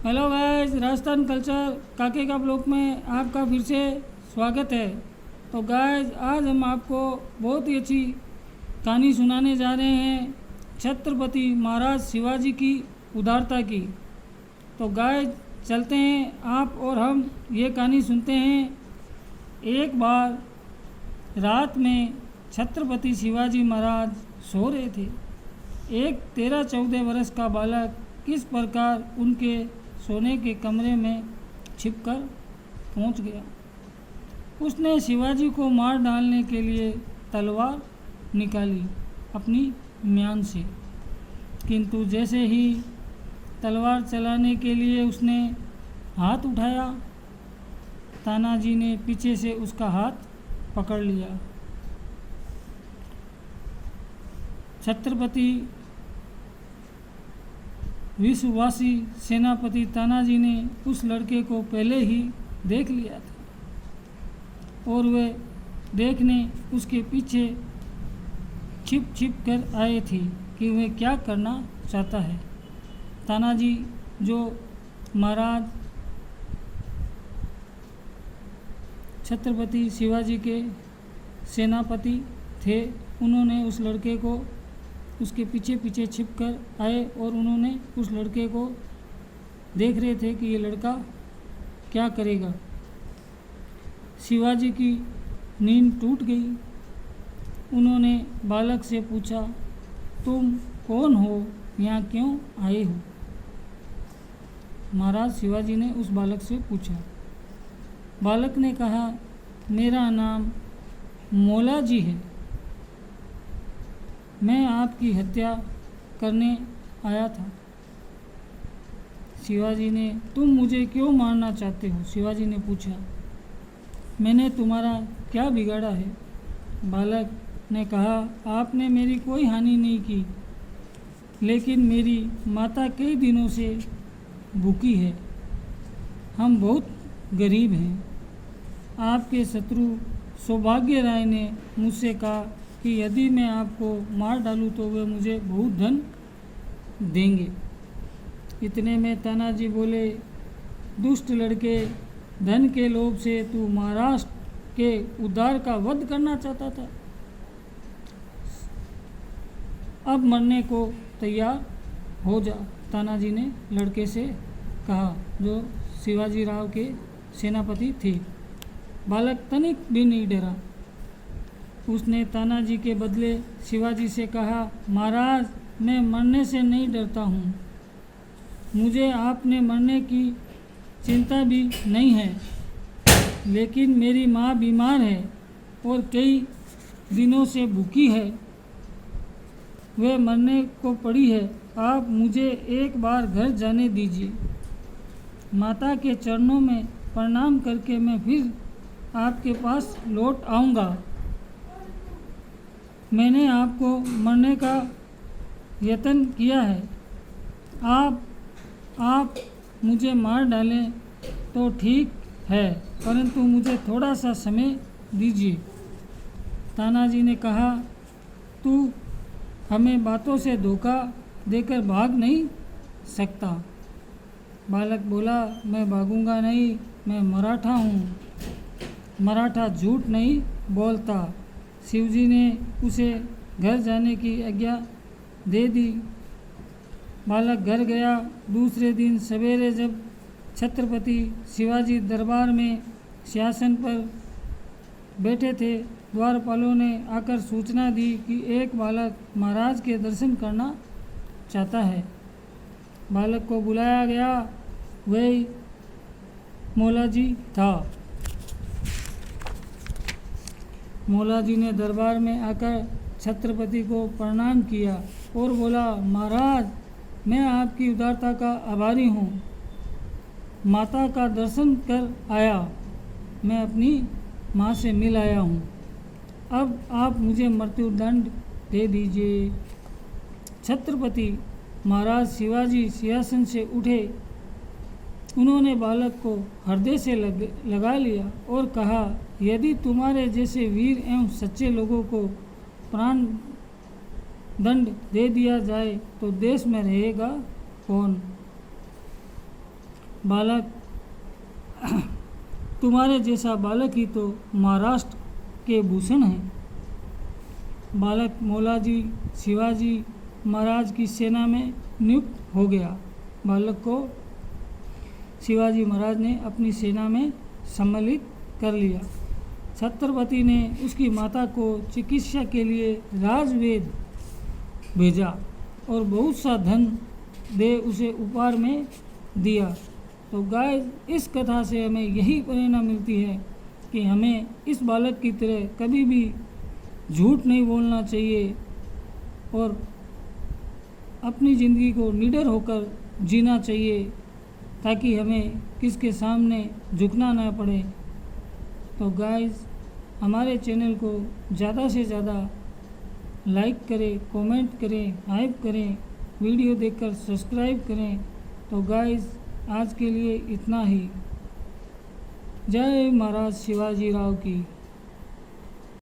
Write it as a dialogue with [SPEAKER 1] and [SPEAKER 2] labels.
[SPEAKER 1] Hello guys, Rajasthan culture काके का blog में आपका फिर से स्वागत है। तो गाइस, आज हम आपको बहुत ही अच्छी कहानी सुनाने जा रहे हैं छत्रपति महाराज शिवाजी की उदारता की। तो गाइस, चलते हैं, आप और हम ये कहानी सुनते हैं। एक बार रात में छत्रपति शिवाजी महाराज सो रहे थे। एक 13-14 वर्ष का बालक किस प्रकार उनके सोने के कमरे में छिपकर पहुंच गया। उसने शिवाजी को मार डालने के लिए तलवार निकाली अपनी म्यान से, किंतु जैसे ही तलवार चलाने के लिए उसने हाथ उठाया, तानाजी ने पीछे से उसका हाथ पकड़ लिया। छत्रपति विश्ववासी सेनापति तानाजी ने उस लड़के को पहले ही देख लिया था और वे देखने उसके पीछे छिप कर आए थे कि वह क्या करना चाहता है। तानाजी, जो महाराज छत्रपति शिवाजी के सेनापति थे, उन्होंने उस लड़के को उसके पीछे पीछे छिप कर आए और उन्होंने उस लड़के को देख रहे थे कि ये लड़का क्या करेगा। शिवाजी की नींद टूट गई। उन्होंने बालक से पूछा, तुम कौन हो, यहाँ क्यों आए हो? महाराज शिवाजी ने उस बालक से पूछा। बालक ने कहा, मेरा नाम मौला जी है, मैं आपकी हत्या करने आया था। शिवाजी ने, तुम मुझे क्यों मारना चाहते हो? शिवाजी ने पूछा। मैंने तुम्हारा क्या बिगाड़ा है? बालक ने कहा, आपने मेरी कोई हानि नहीं की, लेकिन मेरी माता कई दिनों से भूखी है। हम बहुत गरीब हैं। आपके शत्रु सौभाग्य राय ने मुझसे कहा कि यदि मैं आपको मार डालूं तो वे मुझे बहुत धन देंगे। इतने में तानाजी बोले, दुष्ट लड़के, धन के लोभ से तू महाराष्ट्र के उद्धार का वध करना चाहता था। अब मरने को तैयार हो जा। तानाजी ने लड़के से कहा, जो शिवाजी राव के सेनापति थे। बालक तनिक भी नहीं डरा। उसने तानाजी के बदले शिवाजी से कहा, महाराज, मैं मरने से नहीं डरता हूँ। मुझे आपने मरने की चिंता भी नहीं है, लेकिन मेरी माँ बीमार है और कई दिनों से भूखी है। वह मरने को पड़ी है। आप मुझे एक बार घर जाने दीजिए। माता के चरणों में प्रणाम करके मैं फिर आपके पास लौट आऊँगा। मैंने आपको मरने का यत्न किया है। आप मुझे मार डालें तो ठीक है, परंतु मुझे थोड़ा सा समय दीजिए। तानाजी ने कहा, तू हमें बातों से धोखा देकर भाग नहीं सकता। बालक बोला, मैं भागूंगा नहीं, मैं मराठा हूँ। मराठा झूठ नहीं बोलता। शिवजी ने उसे घर जाने की आज्ञा दे दी। बालक घर गया। दूसरे दिन सवेरे जब छत्रपति शिवाजी दरबार में सिंहासन पर बैठे थे, द्वारपालों ने आकर सूचना दी कि एक बालक महाराज के दर्शन करना चाहता है। बालक को बुलाया गया। वही मौला जी था। मौला जी ने दरबार में आकर छत्रपति को प्रणाम किया और बोला, महाराज, मैं आपकी उदारता का आभारी हूँ। माता का दर्शन कर आया। मैं अपनी माँ से मिल आया हूँ। अब आप मुझे मृत्युदंड दे दीजिए। छत्रपति महाराज शिवाजी सिंहासन से उठे। उन्होंने बालक को हृदय से लगा लिया और कहा, यदि तुम्हारे जैसे वीर एवं सच्चे लोगों को प्राण दंड दे दिया जाए तो देश में रहेगा कौन? बालक तुम्हारे जैसा बालक ही तो महाराष्ट्र के भूषण हैं। बालक मौलाजी शिवाजी महाराज की सेना में नियुक्त हो गया। बालक को शिवाजी महाराज ने अपनी सेना में सम्मिलित कर लिया। छत्रपति ने उसकी माता को चिकित्सा के लिए राजवेद भेजा और बहुत सा धन दे उसे उपहार में दिया। तो गाइस, इस कथा से हमें यही प्रेरणा मिलती है कि हमें इस बालक की तरह कभी भी झूठ नहीं बोलना चाहिए और अपनी ज़िंदगी को निडर होकर जीना चाहिए, ताकि हमें किसके सामने झुकना ना पड़े। तो गाइस, हमारे चैनल को ज़्यादा से ज़्यादा लाइक करें, कमेंट करें, हाइप करें, वीडियो देखकर सब्सक्राइब करें। तो गाइस, आज के लिए इतना ही। जय महाराज शिवाजी राव की।